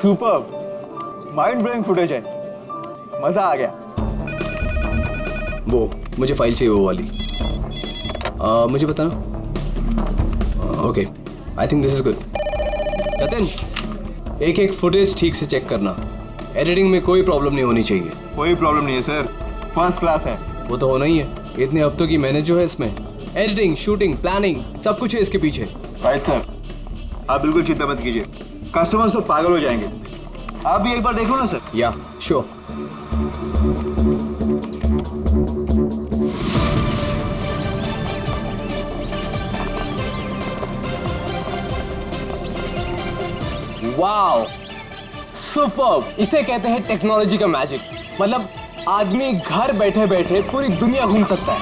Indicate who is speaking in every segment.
Speaker 1: Super, mind blowing footage है, मजा आ गया।
Speaker 2: वो मुझे फाइल चाहिए वो वाली। मुझे बताना। Okay, I think this is good. Jatin, एक एक फुटेज ठीक से चेक करना, एडिटिंग में कोई प्रॉब्लम नहीं होनी चाहिए।
Speaker 1: कोई प्रॉब्लम नहीं है सर, फर्स्ट क्लास है।
Speaker 2: वो तो होना ही है, इतने हफ्तों की मेहनत जो है इसमें, एडिटिंग, शूटिंग, प्लानिंग, सब कुछ है इसके पीछे।
Speaker 1: राइट सर, आप बिल्कुल चिंता मत कीजिए, कस्टमर्स तो पागल हो जाएंगे। आप भी एक बार देख लो ना सर।
Speaker 2: या श्योर।
Speaker 3: Wow, superb! इसे कहते हैं टेक्नोलॉजी का मैजिक। मतलब आदमी घर बैठे बैठे पूरी दुनिया घूम सकता है।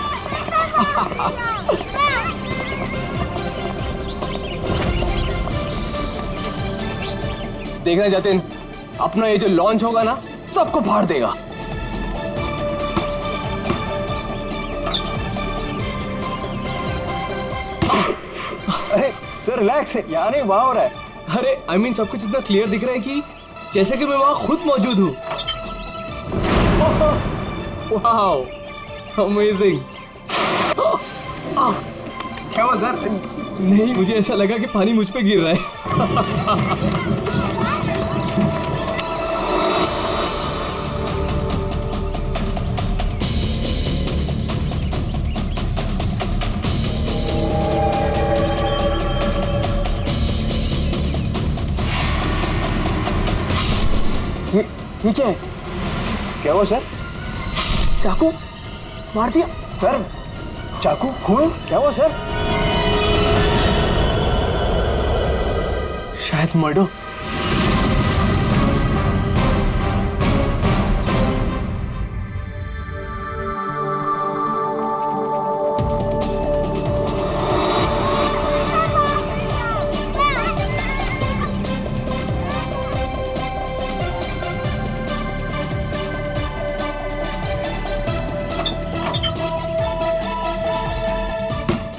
Speaker 3: देखना जतिन, अपना ये जो लॉन्च होगा ना, सबको फाड़ देगा।
Speaker 1: अरे सर रिलैक्स है, यहाँ नहीं वहाँ हो रहा है।
Speaker 2: अरे आई मीन सब कुछ इतना क्लियर दिख रहा है कि जैसे कि मैं वहां खुद मौजूद हूँ। Wow, amazing.
Speaker 1: क्या हुआ सर?
Speaker 2: नहीं, मुझे ऐसा लगा कि पानी मुझ पे गिर रहा है।
Speaker 3: ये क्या है?
Speaker 1: क्या हुआ सर?
Speaker 3: चाकू मार दिया
Speaker 1: सर, चाकू, खून, क्या हुआ सर?
Speaker 3: शायद मर्डर।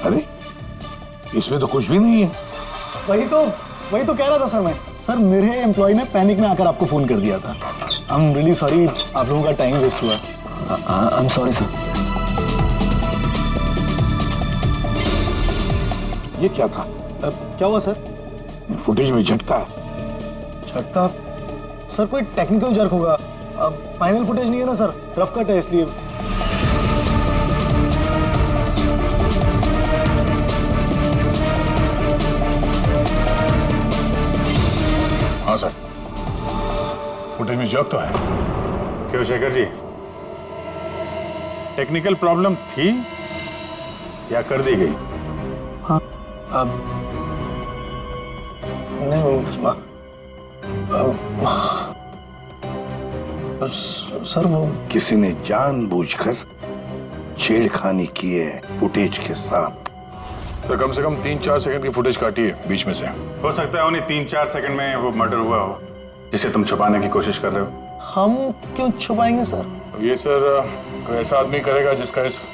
Speaker 4: अरे इसमें तो कुछ भी नहीं है।
Speaker 5: वही तो कह रहा था सर मैं। सर मेरे एम्प्लॉय ने पैनिक में आकर आपको फोन कर दिया था। आई एम रियली सॉरी, आप लोगों का टाइम वेस्ट हुआ।
Speaker 3: I am sorry sir.
Speaker 4: ये क्या था?
Speaker 5: क्या हुआ सर?
Speaker 4: फुटेज में झटका है।
Speaker 5: झटका? सर कोई टेक्निकल जर्क होगा। फाइनल फुटेज नहीं है ना सर, रफ कट है इसलिए।
Speaker 4: हाँ सर, फुटेज में जर्क तो है।
Speaker 6: क्यों शेखर जी, टेक्निकल प्रॉब्लम थी या कर दी गई?
Speaker 5: हाँ, नहीं सर वो
Speaker 4: किसी ने जानबूझकर छेड़खानी की है फुटेज के साथ।
Speaker 6: सर कम से कम 3-4 सेकंड की फुटेज काटी है बीच में से। हो सकता है उन्हीं 3-4 सेकंड में वो मर्डर हुआ हो जिसे तुम छुपाने की कोशिश कर रहे हो।
Speaker 5: हम क्यों छुपाएंगे सर?
Speaker 6: ये सर कोई ऐसा आदमी करेगा जिसका इस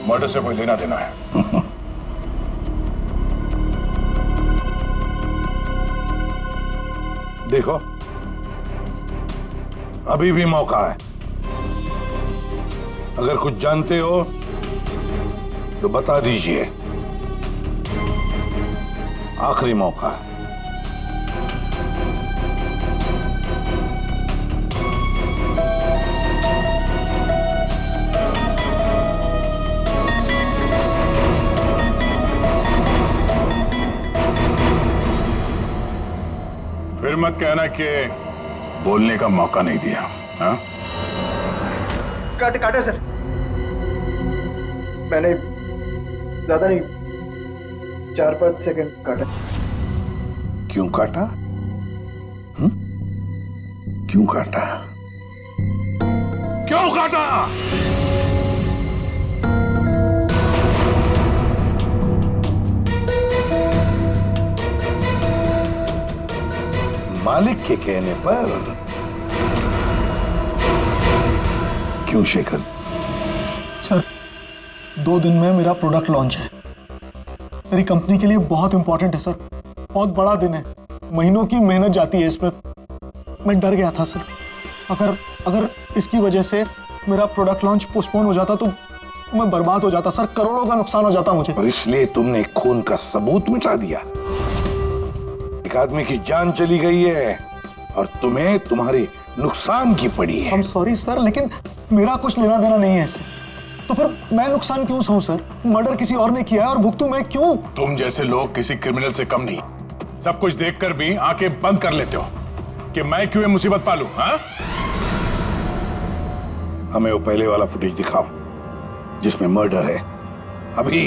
Speaker 6: मर्डर से कोई लेना देना है।
Speaker 4: देखो, अभी भी मौका है। अगर कुछ जानते हो तो बता दीजिए, आखिरी मौका है।
Speaker 6: फिर मत कहना कि बोलने का मौका नहीं दिया। हाँ?
Speaker 1: काटे सर, मैंने ज्यादा नहीं, 4-5 सेकंड काटा।
Speaker 4: क्यों काटा? क्यों काटा? क्यों काटा? मालिक के कहने पर। क्यों शेखर?
Speaker 5: सर 2 दिन में मेरा प्रोडक्ट लॉन्च है। मेरी कंपनी के लिए बहुत इंपॉर्टेंट है सर, बहुत बड़ा दिन है। महीनों की मेहनत जाती है इसमें। मैं डर गया था सर। अगर अगर इसकी वजह से मेरा प्रोडक्ट लॉन्च पोस्टपोन हो जाता तो मैं बर्बाद हो जाता सर, करोड़ों का नुकसान हो जाता मुझे।
Speaker 4: और इसलिए तुमने खून का सबूत मिटा दिया। एक आदमी की जान चली गई है और तुम्हें तुम्हारे नुकसान की पड़ी है।
Speaker 5: I'm सॉरी सर, लेकिन मेरा कुछ लेना देना नहीं है इससे। तो फिर मैं नुकसान क्यों सहूं सर? मर्डर किसी और ने किया है और भुगतूं मैं क्यों?
Speaker 6: तुम जैसे लोग किसी क्रिमिनल से कम नहीं। सब कुछ देखकर भी आंखें बंद कर लेते हो कि मैं क्यों ये मुसीबत पालूं? हाँ?
Speaker 4: हमें वो पहले वाला फुटेज दिखाओ जिसमें मर्डर है। अभी।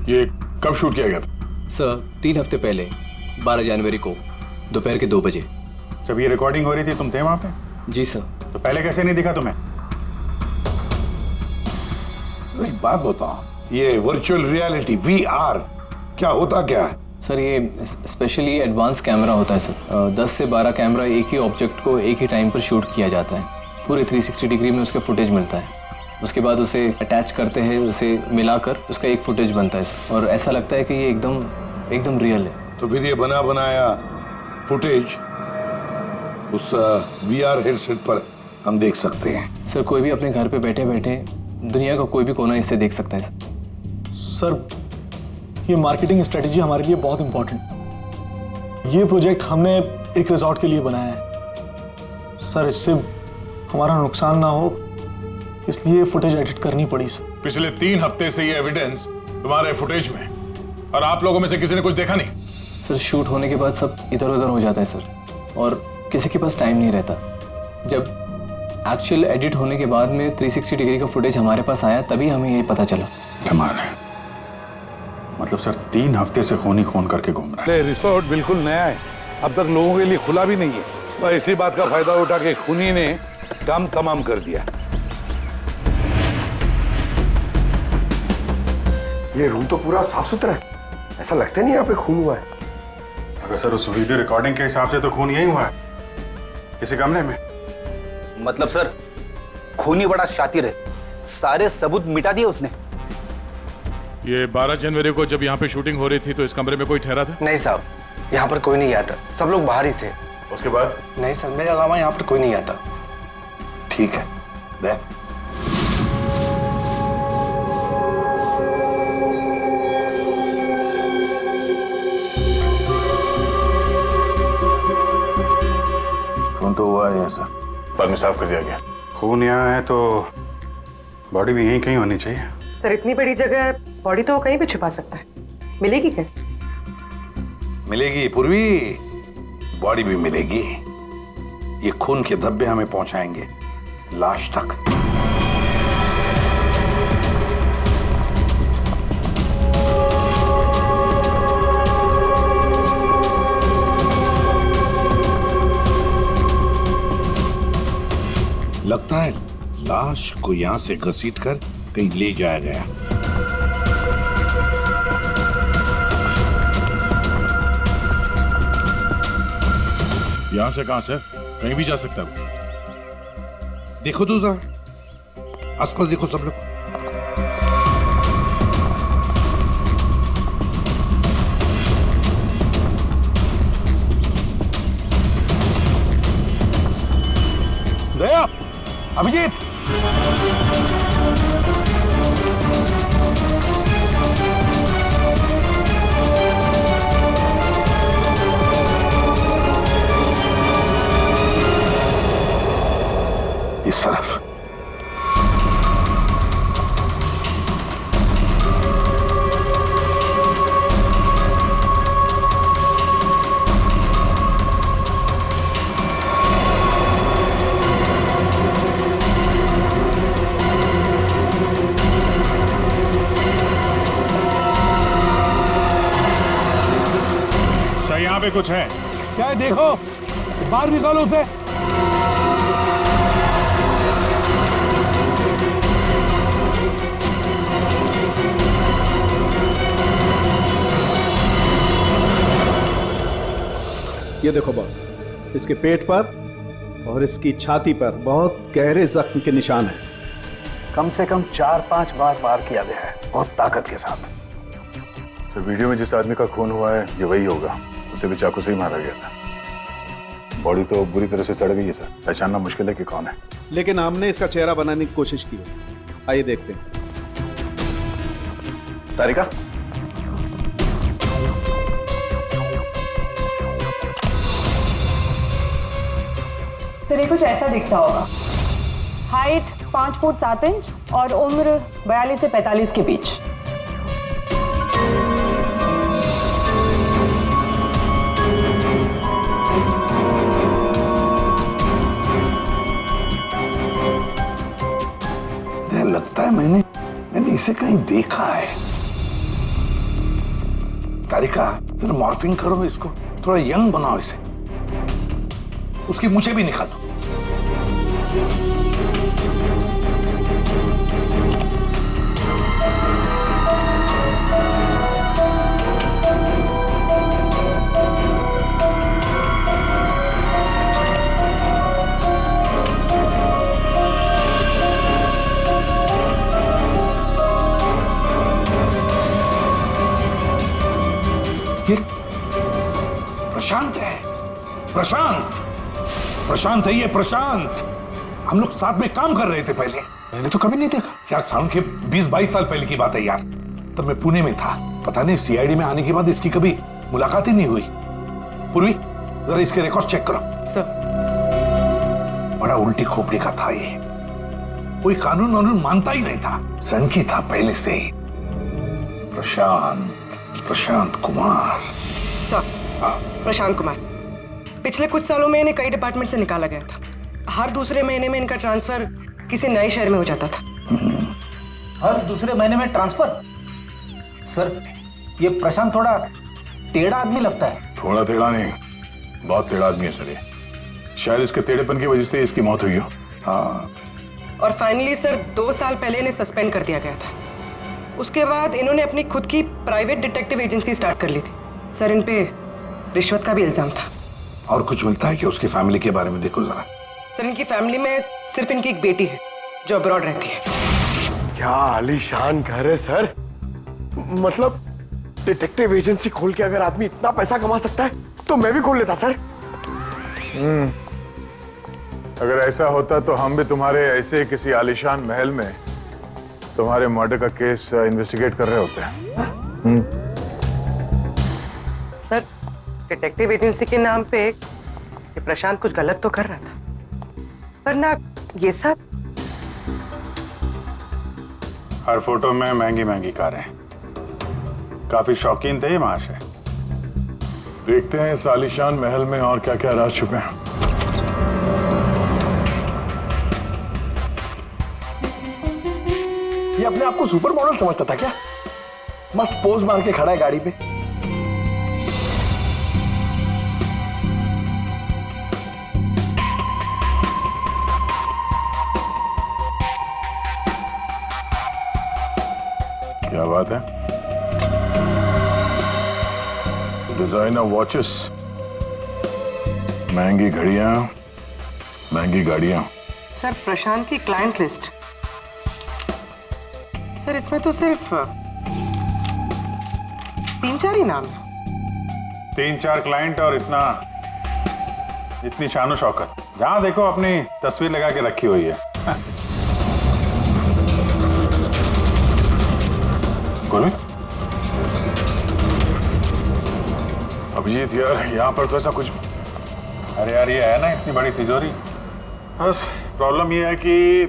Speaker 6: ये कब शूट किया गया था?
Speaker 2: सर 3 हफ्ते पहले 12 जनवरी को दोपहर के 2 बजे।
Speaker 6: जब ये रिकॉर्डिंग हो रही थी तुम थे वहां पे?
Speaker 2: जी सर।
Speaker 6: तो पहले कैसे नहीं दिखा तुम्हें?
Speaker 4: एक बात बताओ, ये वर्चुअल रियलिटी VR क्या होता क्या है?
Speaker 3: सर ये स्पेशली एडवांस कैमरा होता है सर। 10 से 12 कैमरा एक ही ऑब्जेक्ट को एक ही टाइम पर शूट किया जाता है। पूरे 360 डिग्री में उसका फुटेज मिलता है। उसके बाद उसे अटैच करते हैं, उसे मिलाकर उसका एक फुटेज बनता है सर। और ऐसा लगता है कि ये एकदम रियल है।
Speaker 4: तो फिर ये बना बनाया फुटेज उस VR हेडसेट पर हम देख सकते हैं।
Speaker 3: सर कोई भी अपने घर पे बैठे बैठे दुनिया का कोई भी कोना इससे देख सकता है सर।
Speaker 5: सर ये मार्केटिंग स्ट्रेटेजी हमारे लिए बहुत इंपॉर्टेंट। ये प्रोजेक्ट हमने एक रिजॉर्ट के लिए बनाया है सर। इससे हमारा नुकसान ना हो इसलिए फुटेज एडिट करनी पड़ी सर।
Speaker 6: पिछले 3 हफ्ते से ये एविडेंस तुम्हारे फुटेज में, और आप लोगों में से किसी ने कुछ देखा नहीं?
Speaker 3: सर शूट होने के बाद सब इधर उधर हो जाता है सर, और किसी के पास टाइम नहीं रहता। जब एक्चुअल एडिट होने के बाद में 360 डिग्री का फुटेज हमारे पास आया तभी हमें ये पता चला।
Speaker 6: कमाल है। मतलब सर 3 हफ्ते से खून ही खून करके घूम रहा है।
Speaker 7: ये रिसोर्ट बिल्कुल नया है, अब तक लोगों के लिए खुला भी नहीं है। और इसी बात का फायदा उठा के खूनी ने काम तमाम कर दिया।
Speaker 8: ये रूम तो पूरा साफ सुथरा है, ऐसा लगता नहीं यहाँ पे खून हुआ है।
Speaker 6: अगर सर उस वीडियो रिकॉर्डिंग के हिसाब से तो खून यही हुआ है, किसी कमरे में।
Speaker 9: मतलब सर खूनी बड़ा शातिर है, सारे सबूत मिटा दिए उसने।
Speaker 6: ये 12 जनवरी को जब यहाँ पे शूटिंग हो रही थी तो इस कमरे में कोई ठहरा था?
Speaker 8: नहीं साहब, यहाँ पर कोई नहीं गया था, सब लोग बाहर ही थे।
Speaker 6: उसके बाद?
Speaker 8: नहीं सर, मेरे अलावा यहाँ पर कोई नहीं गया था।
Speaker 4: ठीक है, दे।
Speaker 1: फोन तो हुआ है सर।
Speaker 6: बाद में साफ कर दिया गया। खून यहाँ है तो बॉडी भी यहीं कहीं होनी चाहिए।
Speaker 10: सर इतनी बड़ी जगह है, बॉडी तो कहीं भी छुपा सकता है, मिलेगी कैसे?
Speaker 4: मिलेगी पूर्वी, बॉडी भी मिलेगी। ये खून के धब्बे हमें पहुंचाएंगे लाश तक। लगता है लाश को यहां से घसीटकर कहीं ले जाया गया।
Speaker 6: यहां से कहां सर? कहीं भी जा सकता है।
Speaker 4: देखो तो जरा, आसपास देखो सब लोग।
Speaker 7: दया, अभिजीत,
Speaker 4: इस तरफ।
Speaker 6: सर यहाँ पे कुछ है?
Speaker 7: क्या है देखो, बाहर निकालो उसे।
Speaker 11: ये देखो बॉस, इसके पेट पर और इसकी छाती पर बहुत गहरे जख्म के निशान हैं।
Speaker 8: कम से कम 4-5 बार वार किया गया है, बहुत ताकत के साथ।
Speaker 6: सर वीडियो में जिस आदमी का खून हुआ है ये वही होगा, उसे भी चाकू से ही मारा गया था। बॉडी तो बुरी तरह से सड़ गई है सर, पहचानना मुश्किल है कि कौन है।
Speaker 11: लेकिन हमने इसका चेहरा बनाने की कोशिश की है। आइए देखते हैं।
Speaker 8: तारिका,
Speaker 12: सर ये कुछ ऐसा दिखता होगा। हाइट 5 फुट 7 इंच और उम्र 42 से 45 के बीच।
Speaker 4: लगता है मैंने इसे कहीं देखा है। तारिका, जरा मॉर्फिंग करो इसको, थोड़ा यंग बनाओ इसे, उसकी मूछें भी निकालो। प्रशांत है, प्रशांत है ये, प्रशांत। हम लोग साथ में काम कर रहे थे पहले।
Speaker 5: मैंने तो कभी नहीं देखा
Speaker 4: यार, साल के 20-22 साल पहले की बात है यार। तब मैं पुणे में था, पता नहीं सीआईडी में आने के बाद इसकी कभी मुलाकात ही नहीं हुई। पूर्वी, जरा इसके रिकॉर्ड चेक करो।
Speaker 10: सर,
Speaker 4: बड़ा उल्टी खोपड़ी का था ये, कोई कानून वानून मानता ही नहीं था, सनकी था पहले से ही। प्रशांत कुमार।
Speaker 10: सर, प्रशांत कुमार पिछले कुछ सालों में इन्हें कई डिपार्टमेंट से निकाला गया था। हर दूसरे महीने में इनका ट्रांसफर किसी नए शहर में हो जाता था।
Speaker 9: हर दूसरे महीने में ट्रांसफर? सर, ये प्रशांत थोड़ा टेढ़ा आदमी लगता है।
Speaker 6: थोड़ा टेढ़ा नहीं, बहुत टेढ़ा आदमी है सर ये। शायद इसके टेढ़ेपन की वजह से इसकी मौत हुई हो।
Speaker 4: हाँ।
Speaker 10: और फाइनली सर 2 साल पहले इन्हें सस्पेंड कर दिया गया था। उसके बाद इन्होंने अपनी खुद की प्राइवेट डिटेक्टिव एजेंसी स्टार्ट कर ली थी। सर, इन पे रिश्वत का भी इल्जाम था।
Speaker 4: और कुछ मिलता है कि उसकी फैमिली के बारे में देखो जरा।
Speaker 10: सर, इनकी फैमिली में सिर्फ इनकी एक बेटी है जो अब्रॉड रहती है।
Speaker 8: क्या आलीशान घर है सर। मतलब डिटेक्टिव एजेंसी खोल के अगर आदमी इतना पैसा कमा सकता है तो मैं भी खोल लेता सर।
Speaker 6: अगर ऐसा होता तो हम भी तुम्हारे ऐसे किसी आलीशान महल में तुम्हारे मर्डर का केस इन्वेस्टिगेट कर रहे होते हैं।
Speaker 10: सर, डिटेक्टिव एजेंसी के नाम पे ये प्रशांत कुछ गलत तो कर रहा था, पर ना ये सब।
Speaker 6: हर फोटो में महंगी महंगी कारें, काफी शौकीन थे ये महाशय। देखते हैं इस आलीशान महल में और क्या क्या राज छुपे हैं।
Speaker 8: ये अपने आप को सुपर मॉडल समझता था क्या? मस्त पोज मार के खड़ा है गाड़ी पे।
Speaker 6: क्या बात है? डिजाइनर वॉचेस, महंगी घड़ियां, महंगी गाड़ियां।
Speaker 10: सर, प्रशांत की क्लाइंट लिस्ट। सर, इसमें तो सिर्फ 3-4 ही नाम है।
Speaker 6: 3-4 क्लाइंट और इतनी शानो शौकत। जहां देखो अपनी तस्वीर लगा के रखी हुई है। अभिजीत यार, यहाँ पर तो ऐसा कुछ। अरे यार, ये है ना इतनी बड़ी तिजोरी, बस प्रॉब्लम ये है कि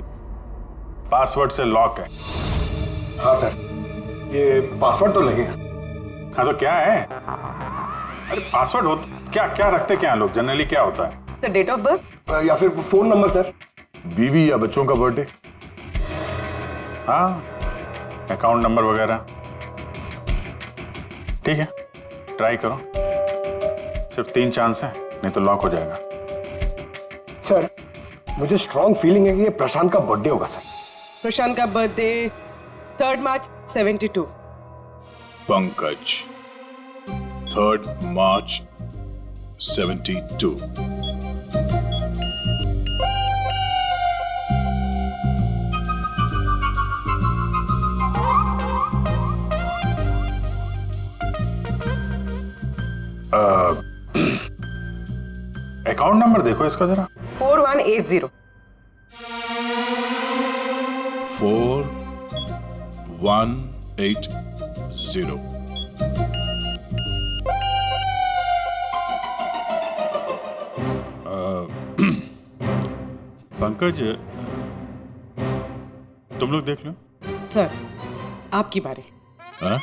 Speaker 6: पासवर्ड से लॉक है।
Speaker 8: हाँ सर, ये पासवर्ड तो लगेगा।
Speaker 6: हाँ तो क्या है? अरे पासवर्ड होता क्या? क्या रखते क्या लोग जनरली? क्या होता है?
Speaker 10: सर, डेट ऑफ बर्थ
Speaker 8: या फिर फोन नंबर सर।
Speaker 6: बीवी या बच्चों का बर्थडे, हाँ, अकाउंट नंबर वगैरह। ठीक है, ट्राई करो। सिर्फ 3 चांस है, नहीं तो लॉक हो जाएगा।
Speaker 8: सर, मुझे स्ट्रॉन्ग फीलिंग है कि ये प्रशांत का बर्थडे होगा सर।
Speaker 10: प्रशांत का बर्थडे 3 मार्च 72।
Speaker 6: पंकज 3 मार्च 72। अकाउंट नंबर देखो इसका जरा।
Speaker 10: 4180।
Speaker 13: 4180। पंकज, तुम लोग देख लो।
Speaker 10: सर आपकी बारी।
Speaker 13: हाँ?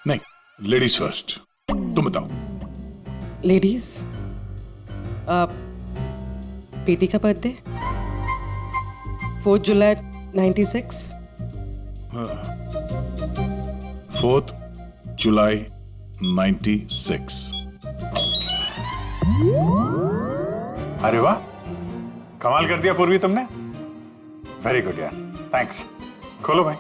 Speaker 13: नहीं, लेडीज फर्स्ट। तुम बताओ।
Speaker 10: लेडीज, बेटी का बर्थडे 4 जुलाई 96।
Speaker 13: 4 जुलाई 96।
Speaker 6: अरे वाह, कमाल कर दिया पूर्वी तुमने। वेरी गुड यार, थैंक्स। खोलो भाई।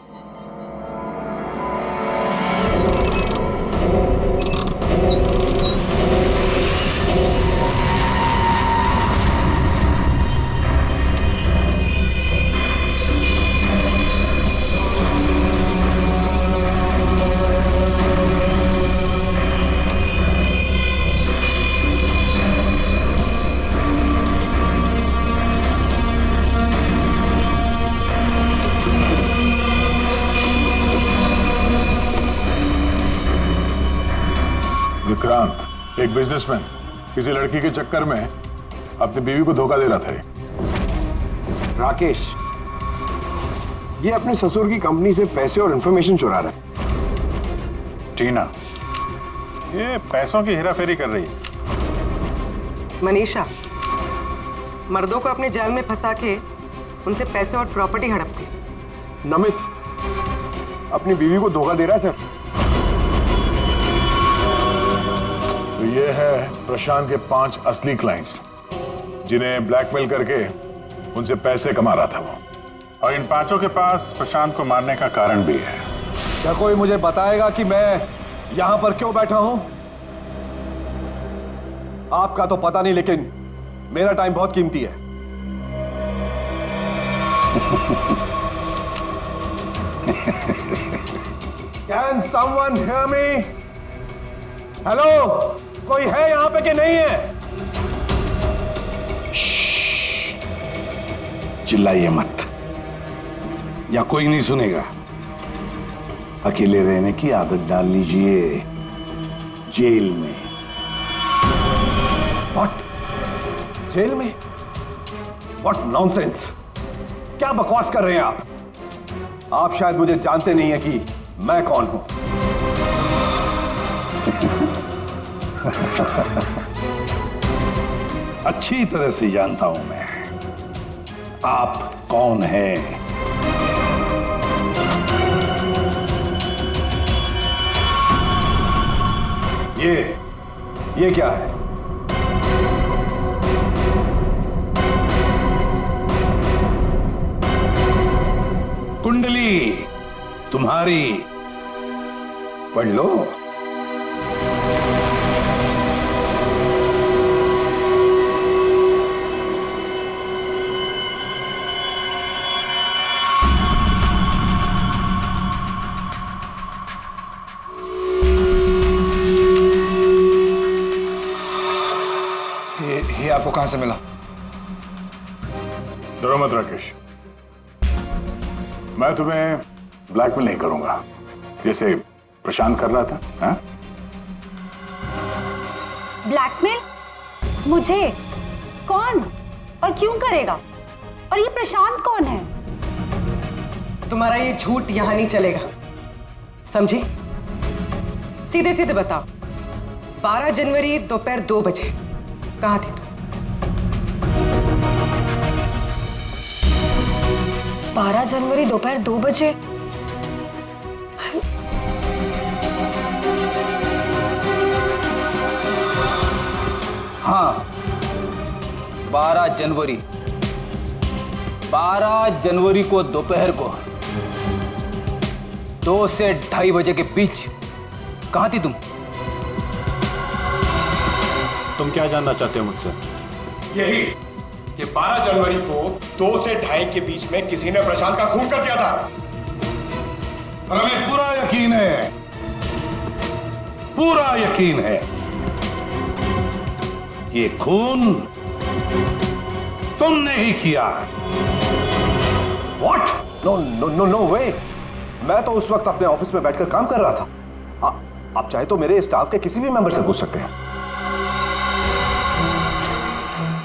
Speaker 6: विक्रांत, एक बिजनेसमैन, किसी लड़की के चक्कर में अपनी बीवी को धोखा दे रहा था।
Speaker 8: राकेश, ये अपने ससुर की कंपनी से पैसे और इंफॉर्मेशन चुरा रहा है।
Speaker 6: टीना, ये पैसों की हेराफेरी कर रही है।
Speaker 10: मनीषा, मर्दों को अपने जाल में फंसा के उनसे पैसे और प्रॉपर्टी हड़पती।
Speaker 8: नमित अपनी बीवी को धोखा दे रहा है सर।
Speaker 6: तो ये है प्रशांत के 5 असली क्लाइंट्स, जिन्हें ब्लैकमेल करके उनसे पैसे कमा रहा था वो। और इन 5 के पास प्रशांत को मारने का कारण भी है।
Speaker 8: क्या कोई मुझे बताएगा कि मैं यहां पर क्यों बैठा हूं? आपका तो पता नहीं, लेकिन मेरा टाइम बहुत कीमती है। Can someone hear me? Hello, कोई है यहां पे कि नहीं है?
Speaker 4: चिल्लाइए मत, या कोई नहीं सुनेगा। अकेले रहने की आदत डाल लीजिए जेल में।
Speaker 8: What? जेल में? What nonsense? क्या बकवास कर रहे हैं आप? आप शायद मुझे जानते नहीं है कि मैं कौन हूं।
Speaker 4: अच्छी तरह से जानता हूं मैं आप कौन हैं।
Speaker 8: ये क्या है?
Speaker 4: कुंडली तुम्हारी,
Speaker 8: पढ़ लो।
Speaker 5: ये आपको कहां से मिला?
Speaker 6: डरो मत राकेश, मैं तुम्हें ब्लैकमेल नहीं करूंगा जैसे प्रशांत कर रहा था। हाँ?
Speaker 12: ब्लैकमेल? मुझे? कौन और क्यों करेगा? और ये प्रशांत कौन है?
Speaker 10: तुम्हारा ये झूठ यहां नहीं चलेगा, समझी? सीधे सीधे बताओ, 12 जनवरी दोपहर 2 बजे कहां थी तुम?
Speaker 12: 12 जनवरी दोपहर 2 बजे?
Speaker 9: हाँ, 12 जनवरी को दोपहर को 2 से 2:30 बजे के बीच कहां थी तुम?
Speaker 1: तुम क्या जानना चाहते हो मुझसे?
Speaker 8: यही कि 12 जनवरी को 2 से 2:30 के बीच में किसी ने प्रशांत का खून कर दिया था।
Speaker 4: और हमें पूरा यकीन है, पूरा यकीन है
Speaker 7: ये खून तुमने ही किया।
Speaker 8: What? No no no no way. मैं तो उस वक्त अपने ऑफिस में बैठकर काम कर रहा था। आप चाहे तो मेरे स्टाफ के किसी भी मेंबर से पूछ सकते हैं।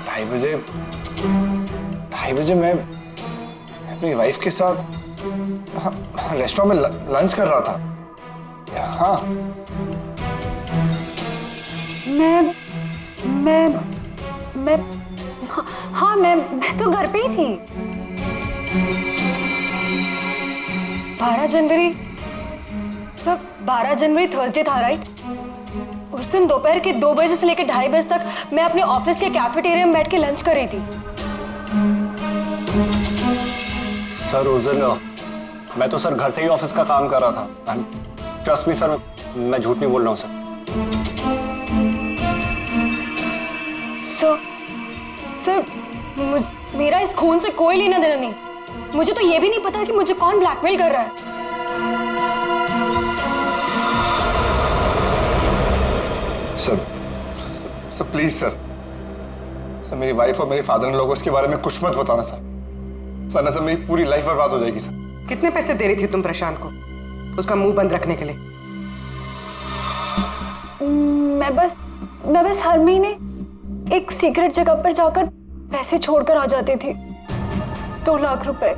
Speaker 5: 2:30 बजे मैं अपनी वाइफ के साथ रेस्टोरेंट में लंच कर रहा था। हाँ,
Speaker 12: मैं तो घर पे ही थी।
Speaker 10: 12 जनवरी सब 12 जनवरी थर्सडे था, राइट? उस दिन दोपहर के 2 बजे से लेकर 2:30 बजे तक मैं अपने ऑफिस के कैफेटेरिया में बैठ के लंच कर रही थी।
Speaker 5: सर उस दिन मैं तो सर घर से ही ऑफिस का काम कर रहा था। ट्रस्ट मी सर, मैं झूठ नहीं बोल रहा हूँ सर।
Speaker 10: सर मेरा इस खून से कोई लेना देना नहीं। मुझे तो ये भी नहीं पता कि मुझे कौन ब्लैकमेल कर रहा है।
Speaker 5: सर प्लीज सर मेरी वाइफ और मेरे फादर इन लोगों को इसके बारे में कुछ मत बताना सर, वरना सर मेरी पूरी लाइफ बर्बाद हो जाएगी सर।
Speaker 10: कितने पैसे दे रही थी तुम प्रशांत को उसका मुंह बंद रखने के लिए?
Speaker 12: मैं बस हर महीने एक सीक्रेट जगह पर जाकर पैसे छोड़कर आ जाती थी, 2 लाख रुपए।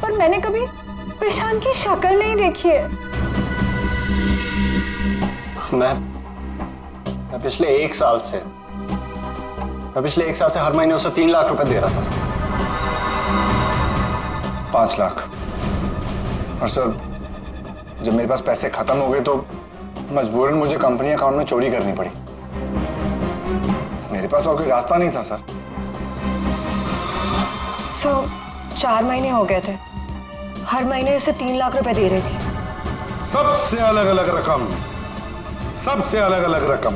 Speaker 12: पर मैंने कभी प्रशांत की शक्ल नहीं देखी है।
Speaker 5: मैं पिछले 1 साल से हर महीने उसे 3 लाख रुपए दे रहा था सर। 5 लाख। और सर जब मेरे पास पैसे खत्म हो गए तो मजबूरन मुझे कंपनी अकाउंट में चोरी करनी पड़ी। मेरे पास और कोई रास्ता नहीं था सर।
Speaker 10: 4 महीने हो गए थे, हर महीने उसे 3 लाख रुपए दे रही थी।
Speaker 7: सबसे अलग अलग रकम,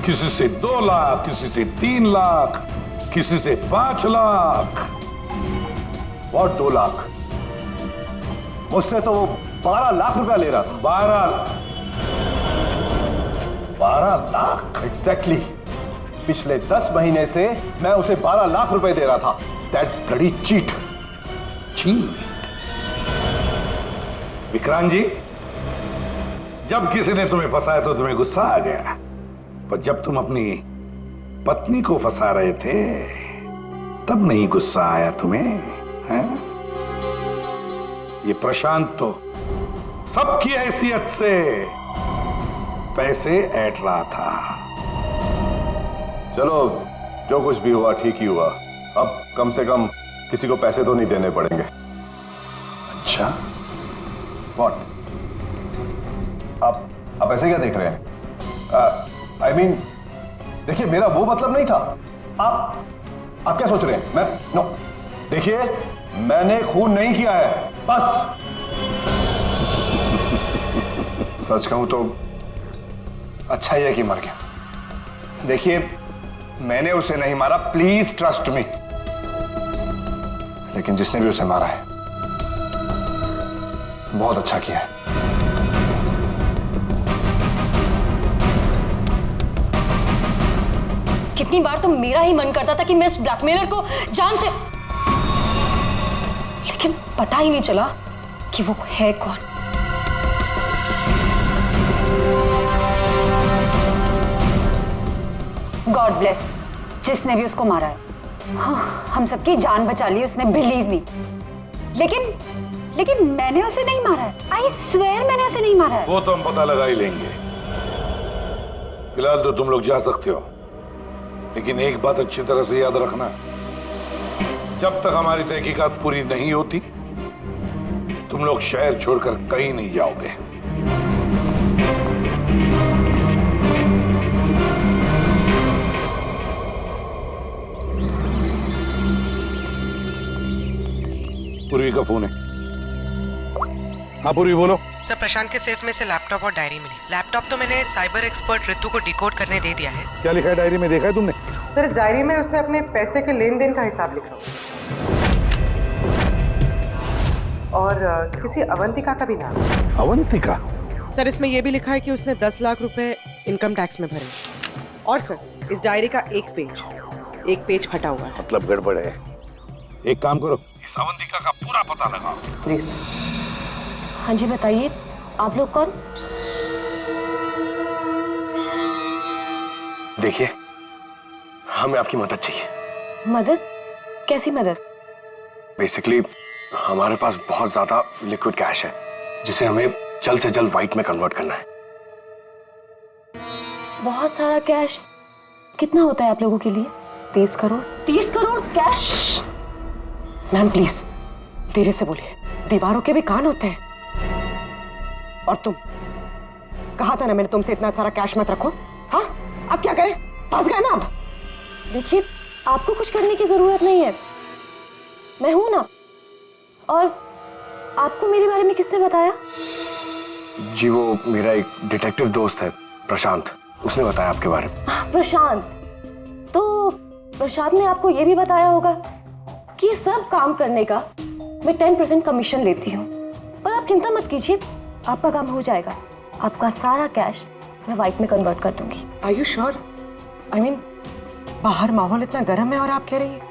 Speaker 7: किसी से 2 लाख, किसी से 3 लाख, किसी से 5 लाख।
Speaker 8: और 2 लाख? मुझसे तो वो 12 लाख रुपया ले रहा था। 12 लाख एग्जैक्टली। पिछले 10 महीने से मैं उसे 12 लाख रुपए दे रहा था। That bloody cheat.
Speaker 7: Vikrant ji, जब किसी ने तुम्हें फंसाया तो तुम्हें गुस्सा आ गया, पर जब तुम अपनी पत्नी को फंसा रहे थे तब नहीं गुस्सा आया तुम्हें, हैं? ये प्रशांत तो सबकी हैसियत से पैसे ऐंठ रहा था।
Speaker 8: चलो जो कुछ भी हुआ ठीक ही हुआ। अब कम से कम किसी को पैसे तो नहीं देने पड़ेंगे।
Speaker 7: अच्छा,
Speaker 8: व्हाट? आप ऐसे क्या देख रहे हैं? I mean, देखिए मेरा वो मतलब नहीं था। आप क्या सोच रहे हैं? नो, देखिए मैंने खून नहीं किया है, बस।
Speaker 5: सच कहूं तो अच्छा ही है कि मर गया। देखिए मैंने उसे नहीं मारा, प्लीज ट्रस्ट मी। लेकिन जिसने भी उसे मारा है बहुत अच्छा किया है।
Speaker 10: कितनी बार तो मेरा ही मन करता था कि मैं इस ब्लैकमेलर को जान से, लेकिन पता ही नहीं चला कि वो है कौन।
Speaker 12: गॉड ब्लेस जिसने भी उसको मारा है। हाँ, हम सबकी जान बचा ली उसने, बिलीव मी। लेकिन मैंने उसे नहीं मारा है। आई स्वेयर मैंने उसे नहीं मारा है।
Speaker 7: वो तो हम पता लगा ही लेंगे। फिलहाल तो तुम लोग जा सकते हो, लेकिन एक बात अच्छी तरह से याद रखना, जब तक हमारी तहकीकात पूरी नहीं होती तुम लोग शहर छोड़कर कहीं नहीं जाओगे। पूर्वी का फोन है। हाँ पूर्वी बोलो।
Speaker 10: सर प्रशांत के सेफ में से लैपटॉप और डायरी मिली। लैपटॉप तो मैंने साइबर एक्सपर्ट ऋतु को डिकोड करने दे दिया है।
Speaker 7: क्या लिखा है डायरी में, देखा है तुमने?
Speaker 10: सर इस डायरी में उसने अपने पैसे के लेन देन का हिसाब लिखा और किसी अवंतिका का भी नाम।
Speaker 7: अवंतिका?
Speaker 10: सर इसमें यह भी लिखा है कि उसने 10 लाख रुपए इनकम टैक्स में भरे। और सर
Speaker 14: इस डायरी का एक पेज फटा हुआ है।
Speaker 7: मतलब गड़बड़ है। एक काम करो, इस अवंतिका का पूरा पता लगाओ
Speaker 14: प्लीज।
Speaker 10: हाँ जी बताइए, आप लोग कौन?
Speaker 8: देखिए, हमें आपकी मदद चाहिए।
Speaker 10: मदद? कैसी मदद?
Speaker 8: बेसिकली हमारे पास बहुत ज्यादा लिक्विड कैश है जिसे हमें जल्द से जल्द व्हाइट में कन्वर्ट करना है।
Speaker 10: बहुत सारा कैश? कितना होता है आप लोगों के लिए? 30 crore? 30 crore cash?
Speaker 14: Ma'am please धीरे से बोलिए, दीवारों के भी कान होते हैं। और तुम, कहा था ना मैंने तुमसे इतना सारा कैश मत रखो। हाँ, अब क्या करें? फंस गए ना अब।
Speaker 10: देखिए, आपको कुछ करने की जरूरत नहीं है, मैं हूं ना। और आपको मेरे बारे में किसने बताया?
Speaker 8: जी वो मेरा एक डिटेक्टिव दोस्त है प्रशांत, उसने बताया आपके बारे में।
Speaker 10: प्रशांत? तो प्रशांत ने आपको ये भी बताया होगा कि ये सब काम करने का मैं 10% कमीशन लेती हूँ। पर आप चिंता मत कीजिए, आपका काम हो जाएगा। आपका सारा कैश मैं व्हाइट में कन्वर्ट कर दूंगी।
Speaker 14: Are you sure? I mean बाहर माहौल इतना गर्म है और आप कह रही हैं।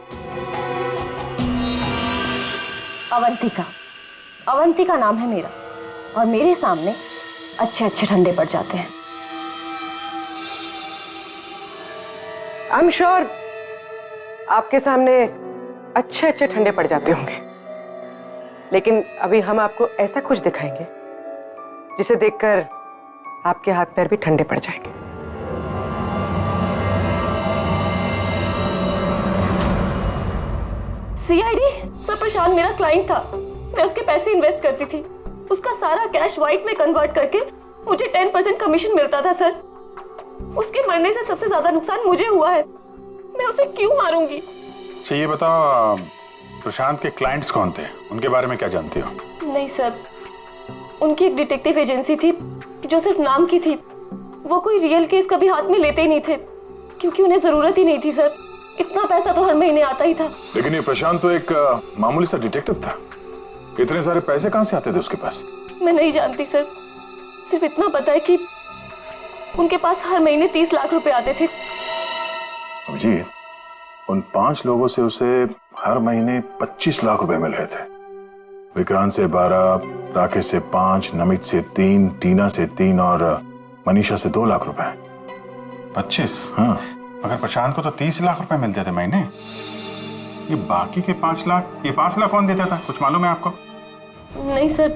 Speaker 10: अवंतिका नाम है मेरा, और मेरे सामने अच्छे अच्छे ठंडे पड़ जाते हैं।
Speaker 14: आई एम श्योर आपके सामने अच्छे अच्छे ठंडे पड़ जाते होंगे, लेकिन अभी हम आपको ऐसा कुछ दिखाएंगे जिसे देखकर आपके हाथ पैर भी ठंडे पड़ जाएंगे।
Speaker 10: सीआईडी? सर, प्रशांत मेरा क्लाइंट था, मैं उसके पैसे इन्वेस्ट करती थी। उसका सारा कैश व्हाइट में कन्वर्ट करके मुझे 10% कमीशन मिलता था सर। उसके मरने से सबसे ज्यादा नुकसान मुझे हुआ है, मैं उसे क्यों मारूंगी?
Speaker 6: अच्छा ये बताओ, प्रशांत के क्लाइंट्स कौन थे, उनके बारे में क्या जानती हो?
Speaker 10: नहीं सर, उनकी एक डिटेक्टिव एजेंसी थी जो सिर्फ नाम की थी। वो कोई रियल केस कभी हाथ में लेते ही नहीं थे, क्योंकि उन्हें जरूरत ही नहीं थी सर। इतना पैसा तो हर महीने आता ही था।
Speaker 6: लेकिन ये प्रशांत तो एक मामूली सा डिटेक्टिव था, इतने सारे पैसे कहां से आते थे उसके पास?
Speaker 10: मैं नहीं जानती सर, सिर्फ इतना पता है कि उनके पास हर महीने 30 लाख रुपए आते थे।
Speaker 6: जी, उन 5 लोगों से उसे हर महीने 25 लाख रुपए मिल रहे थे। विक्रांत से 12, राकेश से 5, नमित से 3, टीना से 3 और मनीषा से 2 लाख रुपए। 25? हाँ। मगर प्रशांत को तो 30 लाख रुपए मिलते थे महीने। ये बाकी के 5 लाख, ये 5 लाख कौन देता था, कुछ मालूम है आपको?
Speaker 10: नहीं सर,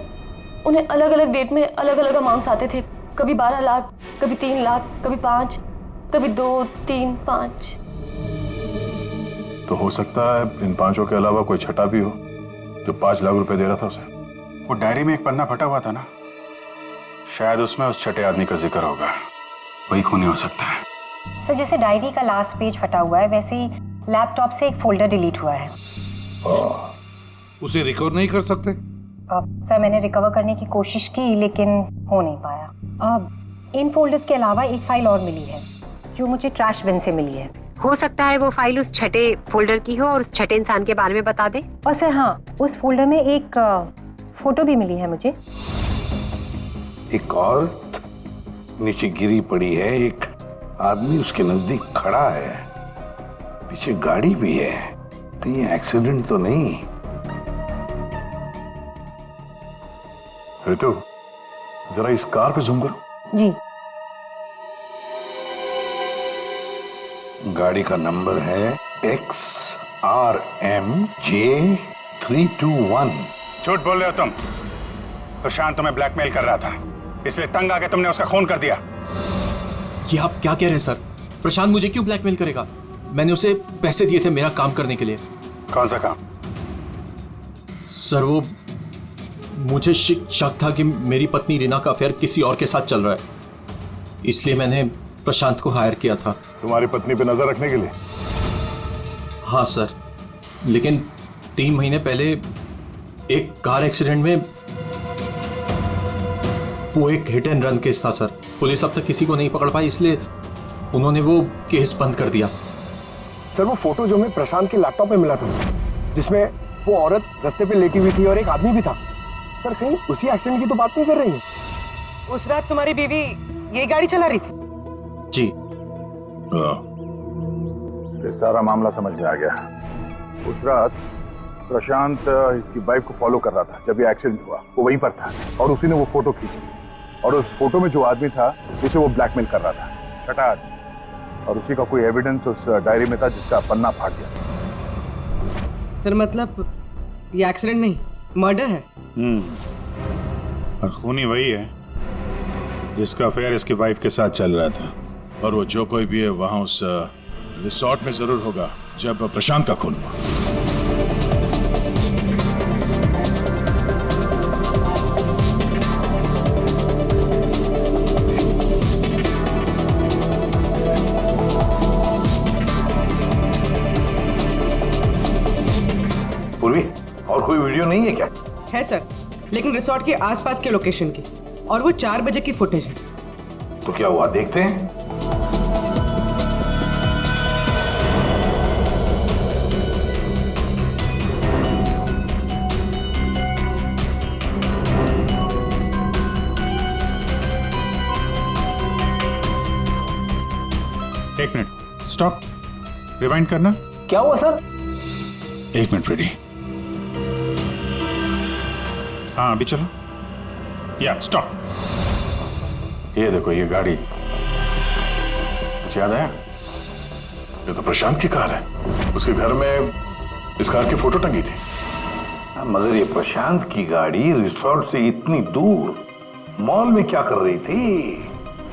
Speaker 10: उन्हें अलग अलग डेट में अलग अलग अमाउंट्स आते थे। कभी 12 लाख, कभी 3 लाख, कभी 5, कभी 2, 3, 5।
Speaker 6: तो हो सकता है इन 5 के अलावा कोई छठा भी हो जो 5 लाख रुपए दे रहा था उसे। वो डायरी में एक पन्ना फटा हुआ था ना, शायद उसमें उस छठे आदमी का जिक्र होगा। वही खूनी हो सकता है।
Speaker 15: सर, जैसे डायरी का लास्ट पेज फटा हुआ है, वैसे ही लैपटॉप से एक फोल्डर डिलीट हुआ है।
Speaker 7: उसे रिकवर नहीं कर सकते?
Speaker 15: सर, मैंने रिकवर करने की कोशिश की लेकिन हो नहीं पाया। इन फोल्डर्स के अलावा एक फाइल और मिली है जो मुझे ट्रैश बिन से मिली है। हो सकता है वो फाइल उस छठे फोल्डर की हो और उस छठे इंसान के बारे में बता दे। और सर हाँ, उस फोल्डर में एक फोटो भी मिली है मुझे।
Speaker 7: एक औरत नीचे गिरी पड़ी है, एक आदमी उसके नजदीक खड़ा है, पीछे गाड़ी भी है। कहीं एक्सीडेंट तो नहीं?
Speaker 6: तो जरा इस कार पे जूम करो।
Speaker 15: जी।
Speaker 7: गाड़ी का नंबर है XRMJ321।
Speaker 6: झूठ बोल रहे हो तुम। प्रशांत तुम्हें ब्लैकमेल कर रहा था, इसलिए तंग आके तुमने उसका खून कर दिया।
Speaker 2: ये आप क्या कह रहे हैं सर? प्रशांत मुझे क्यों ब्लैकमेल करेगा? मैंने उसे पैसे दिए थे मेरा काम करने के लिए।
Speaker 6: कौन सा काम?
Speaker 2: सर वो मुझे शक था कि मेरी पत्नी रीना का अफेयर किसी और के साथ चल रहा है, इसलिए मैंने प्रशांत को हायर किया था।
Speaker 6: तुम्हारी पत्नी पे नजर रखने के लिए?
Speaker 2: हाँ सर, लेकिन 3 महीने पहले एक कार एक्सीडेंट में, वो एक हिट एंड रन केस था सर। पुलिस अब तक किसी को नहीं पकड़ पाई, इसलिए उन्होंने वो केस बंद कर दिया।
Speaker 8: सर वो फोटो जो हमें प्रशांत के लैपटॉप में मिला था, जिसमें वो औरत रास्ते पे लेटी हुई थी और एक आदमी भी था, सर कहीं उसी एक्सीडेंट की तो बात नहीं कर रही है?
Speaker 14: उस रात तुम्हारी बीवी ये गाड़ी चला रही थी?
Speaker 2: जी।
Speaker 6: ये सारा मामला समझ में आ गया। उस रात प्रशांत इसकी वाइफ को फॉलो कर रहा था। जब ये एक्सीडेंट हुआ वो वहीं पर था और उसी ने वो फोटो खींची और उस फोटो में जो आदमी था उसे वो ब्लैकमेल कर रहा था, छठा आदमी। और उसी का कोई एविडेंस उस डायरी में था जिसका पन्ना फाड़ गया।
Speaker 14: सर मतलब ये एक्सीडेंट नहीं, मर्डर है।
Speaker 13: और खूनी वही है जिसका अफेयर इसकी वाइफ के साथ चल रहा था। और वो जो कोई भी है वहां उस रिसोर्ट में जरूर होगा जब प्रशांत का खून हुआ।
Speaker 7: पूर्वी, और कोई वीडियो नहीं है क्या?
Speaker 14: है सर, लेकिन रिसोर्ट के आसपास के लोकेशन की, और वो 4 बजे की फुटेज है।
Speaker 7: तो क्या हुआ देखते हैं।
Speaker 13: एक मिनट, स्टॉप, रिवाइंड करना।
Speaker 9: क्या हुआ सर?
Speaker 13: एक मिनट रेडी। हाँ अभी चलो। या स्टॉप।
Speaker 6: ये देखो ये गाड़ी, कुछ याद है? ये तो प्रशांत की कार है। उसके घर में इस कार की फोटो टंगी थी।
Speaker 7: मगर ये प्रशांत की गाड़ी रिसोर्ट से इतनी दूर मॉल में क्या कर रही थी,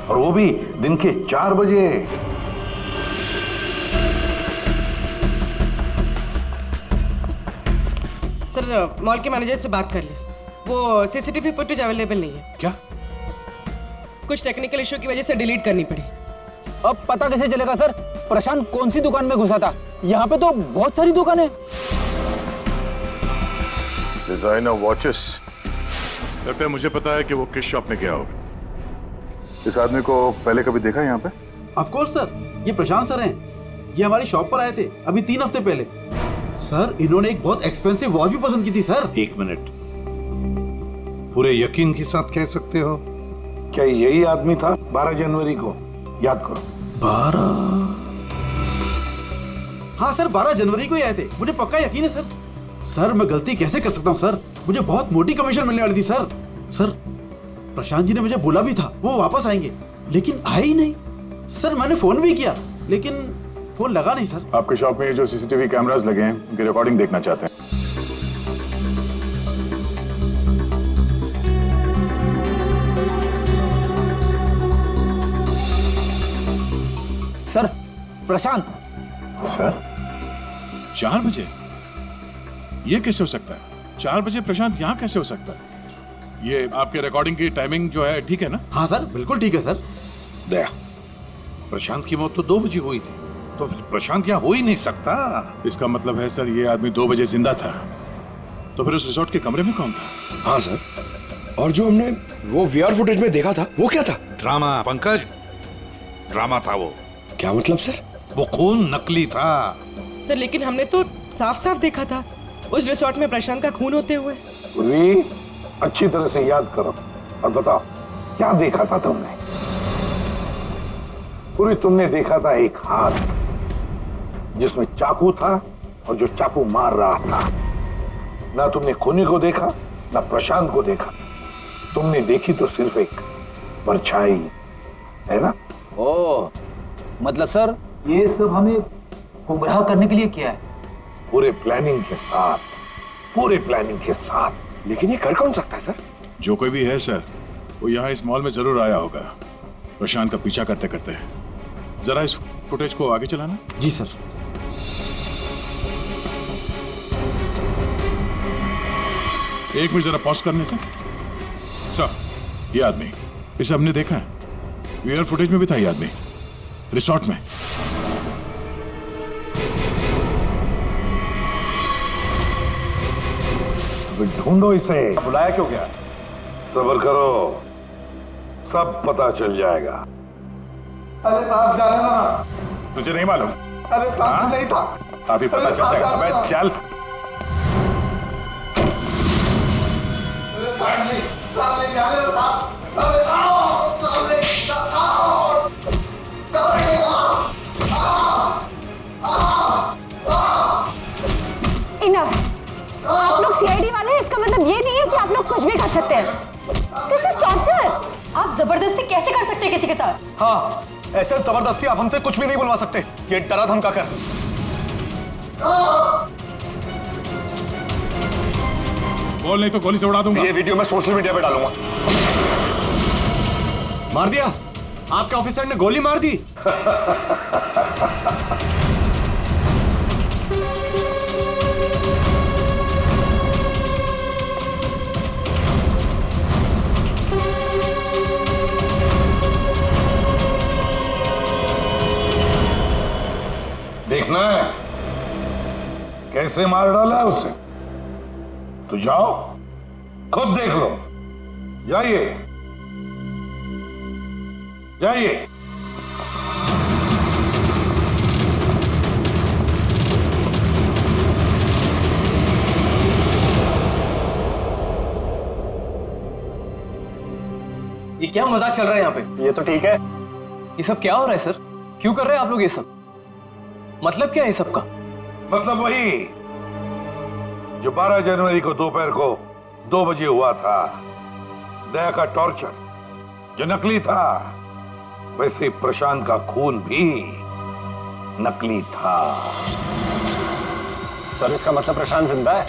Speaker 7: और वो भी दिन के 4 बजे?
Speaker 14: सर मॉल के मैनेजर से बात कर ले, वो सीसीटीवी फुटेज अवेलेबल नहीं है।
Speaker 13: क्या?
Speaker 14: कुछ टेक्निकल इशू की वजह से डिलीट करनी पड़ी।
Speaker 9: अब पता कैसे चलेगा सर प्रशांत कौन सी दुकान में घुसा था? यहाँ पे तो बहुत सारी दुकानें।
Speaker 6: Designer watches.
Speaker 13: लगता है मुझे पता है कि वो किस शॉप में गया होगा।
Speaker 6: इस आदमी को पहले कभी देखा यहाँ पे?
Speaker 11: ऑफ कोर्स सर, ये प्रशांत सर हैं। ये हमारी शॉप पर आए थे अभी 3 हफ्ते पहले। सर इन्होंने एक बहुत एक्सपेंसिव वॉच भी पसंद की थी सर।
Speaker 7: 1 मिनट, पूरे यकीन के साथ कह सकते हो क्या यही आदमी था 12 जनवरी को? याद करो।
Speaker 11: 12? हाँ सर, 12 जनवरी को ही आए थे, मुझे पक्का यकीन है सर। सर मैं गलती कैसे कर सकता हूँ सर, मुझे बहुत मोटी कमीशन मिलने वाली थी सर। सर प्रशांत जी ने मुझे बोला भी था वो वापस आएंगे, लेकिन आए ही नहीं। सर मैंने फोन भी किया लेकिन फोन लगा नहीं सर।
Speaker 6: आपके शॉप में जो सीसीटीवी कैमरास लगे हैं उनकी रिकॉर्डिंग देखना चाहते हैं।
Speaker 9: सर प्रशांत।
Speaker 6: सर
Speaker 13: 4 बजे? ये कैसे हो सकता है? 4 बजे प्रशांत यहाँ कैसे हो सकता है? ये आपके रिकॉर्डिंग की टाइमिंग जो है ठीक है ना?
Speaker 11: हाँ सर बिल्कुल ठीक है सर।
Speaker 7: दया, प्रशांत की मौत तो 2 बजे हुई थी, तो फिर प्रशांत यहाँ हो ही नहीं सकता।
Speaker 13: इसका मतलब है सर ये आदमी 2 बजे जिंदा था। तो फिर उस रिसोर्ट के कमरे में कौन था?
Speaker 8: हाँ सर, और जो हमने वो वीआर फुटेज में देखा था वो क्या था?
Speaker 7: ड्रामा पंकज, ड्रामा था वो।
Speaker 8: क्या मतलब सर?
Speaker 7: वो खून नकली था।
Speaker 14: सर लेकिन हमने तो साफ साफ देखा था उस रिसोर्ट में प्रशांत का खून होते हुए।
Speaker 7: पूर्वी, अच्छी तरह से याद करो और बताओ क्या देखा था तुमने? पूर्वी, तुमने देखा था एक हाथ जिसमें चाकू था और जो चाकू मार रहा था। ना तुमने खूनी को देखा ना प्रशांत को देखा, तुमने देखी तो सिर्फ एक परछाई, है ना?
Speaker 9: ओ मतलब सर ये सब हमें गुमराह करने के लिए किया है?
Speaker 7: पूरे प्लानिंग के साथ, पूरे प्लानिंग के साथ।
Speaker 8: लेकिन ये कर कौन सकता है सर?
Speaker 13: जो कोई भी है सर वो यहाँ इस मॉल में जरूर आया होगा प्रशांत का पीछा करते करते। जरा इस फुटेज को आगे चलाना।
Speaker 11: जी सर।
Speaker 13: एक मिनट जरा पॉज करने से। सर ये आदमी, इसे हमने देखा है, वीआर फुटेज में भी था ये आदमी रिसोर्ट में।
Speaker 7: ढूंढो इसे।
Speaker 8: बुलाया क्यों गया?
Speaker 7: सब्र करो, सब पता चल जाएगा।
Speaker 6: अरे साहब जाने दो ना। तुझे नहीं मालूम?
Speaker 8: अरे साहब नहीं था।
Speaker 6: अभी पता चल जाएगा। अबे चल।
Speaker 8: सामने जाने दो साहब। अरे आओ, सामने आओ, सामने आओ, आओ, आओ।
Speaker 12: आप लोग कुछ भी कर सकते हैं। This is torture.
Speaker 10: आप जबरदस्ती कैसे कर सकते हैं किसी के साथ?
Speaker 5: हाँ, ऐसे जबरदस्ती आप हमसे कुछ भी नहीं बुलवा सकते। ये डरा धमका कर।
Speaker 13: बोल नहीं तो गोली से उड़ा दूंगा।
Speaker 5: ये वीडियो मैं सोशल मीडिया पे डालूंगा।
Speaker 2: मार दिया? आपके ऑफिसर ने गोली मार दी?
Speaker 7: देखना है कैसे मार डाला है उसे? तो जाओ खुद देख लो। जाइए जाइए।
Speaker 3: ये क्या मजाक चल रहा है यहाँ पे?
Speaker 5: ये तो ठीक है।
Speaker 3: ये सब क्या हो रहा है सर? क्यों कर रहे हैं आप लोग ये सब? मतलब क्या है सब का?
Speaker 7: मतलब वही जो 12 जनवरी को दोपहर को 2 बजे हुआ था, दया का टॉर्चर जो नकली था, वैसे ही प्रशांत का खून भी नकली था।
Speaker 5: सर, इसका मतलब प्रशांत जिंदा है?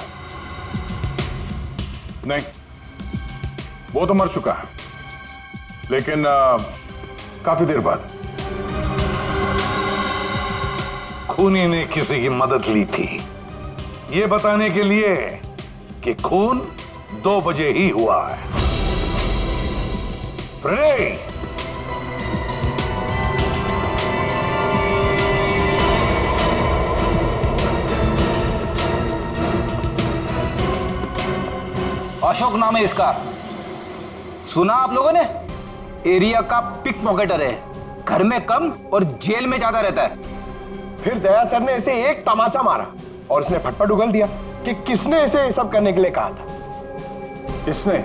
Speaker 6: नहीं, वो तो मर चुका है, लेकिन काफी देर बाद।
Speaker 7: खूनी ने किसी की मदद ली थी ये बताने के लिए कि खून 2 बजे ही हुआ है। फ्रेडे,
Speaker 9: अशोक नाम है इसका। सुना आप लोगों ने? एरिया का पिक पॉकेटर है, घर में कम और जेल में ज्यादा रहता है।
Speaker 8: फिर दया सर ने इसे एक तमाचा मारा और उसने फटफट उगल दिया कि किसने इसे सब करने के लिए कहा था।
Speaker 6: किसने?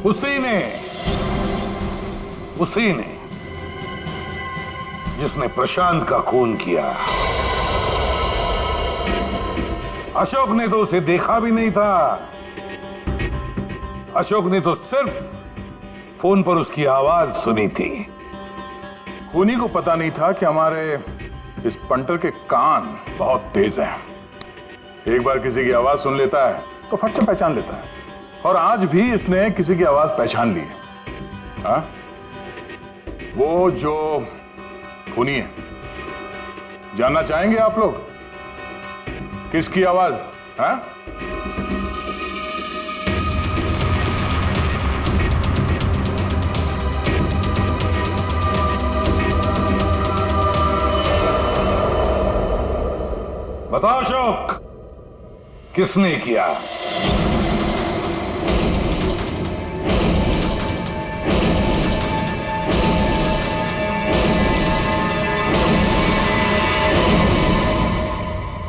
Speaker 7: उसी ने जिसने प्रशांत का खून किया। अशोक ने तो उसे देखा भी नहीं था। अशोक ने तो सिर्फ फोन पर उसकी आवाज सुनी थी।
Speaker 6: खूनी को पता नहीं था कि हमारे इस पंटर के कान बहुत तेज हैं। एक बार किसी की आवाज सुन लेता है तो फट से पहचान लेता है, और आज भी इसने किसी की आवाज पहचान ली है। हाँ? वो जो खूनी है, जानना चाहेंगे आप लोग किसकी आवाज? हाँ?
Speaker 7: बताओ अशोक, किसने किया?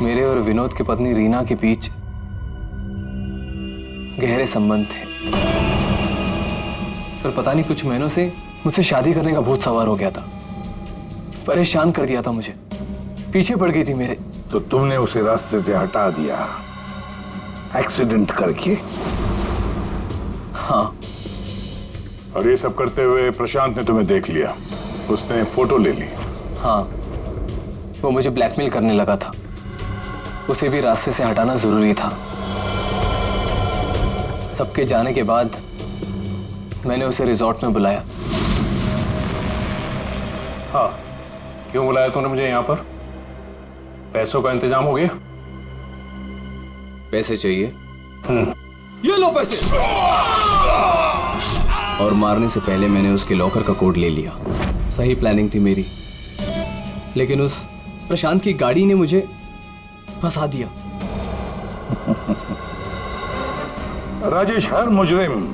Speaker 3: मेरे और विनोद की पत्नी रीना के बीच गहरे संबंध थे, पर पता नहीं कुछ महीनों से मुझसे शादी करने का भूत सवार हो गया था। परेशान कर दिया था मुझे, पीछे पड़ गई थी मेरे।
Speaker 7: तो तुमने उसे रास्ते से हटा दिया एक्सीडेंट करके?
Speaker 3: हाँ।
Speaker 6: और ये सब करते हुए प्रशांत ने तुम्हें देख लिया, उसने फोटो ले ली।
Speaker 3: हाँ, वो मुझे ब्लैकमेल करने लगा था। उसे भी रास्ते से हटाना जरूरी था। सबके जाने के बाद मैंने उसे रिजॉर्ट में बुलाया।
Speaker 6: हाँ, क्यों बुलाया तूने मुझे यहाँ पर? पैसों का इंतजाम हो गया?
Speaker 2: पैसे चाहिए? ये लो पैसे। और मारने से पहले मैंने उसके लॉकर का कोड ले लिया। सही प्लानिंग थी मेरी, लेकिन उस प्रशांत की गाड़ी ने मुझे फंसा दिया।
Speaker 7: राजेश हर मुजरिम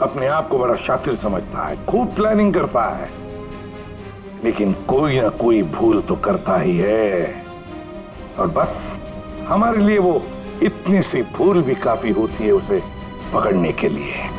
Speaker 7: अपने आप को बड़ा शातिर समझता है, खूब प्लानिंग करता है, लेकिन कोई ना कोई भूल तो करता ही है। और बस हमारे लिए वो इतनी सी भूल भी काफी होती है उसे पकड़ने के लिए।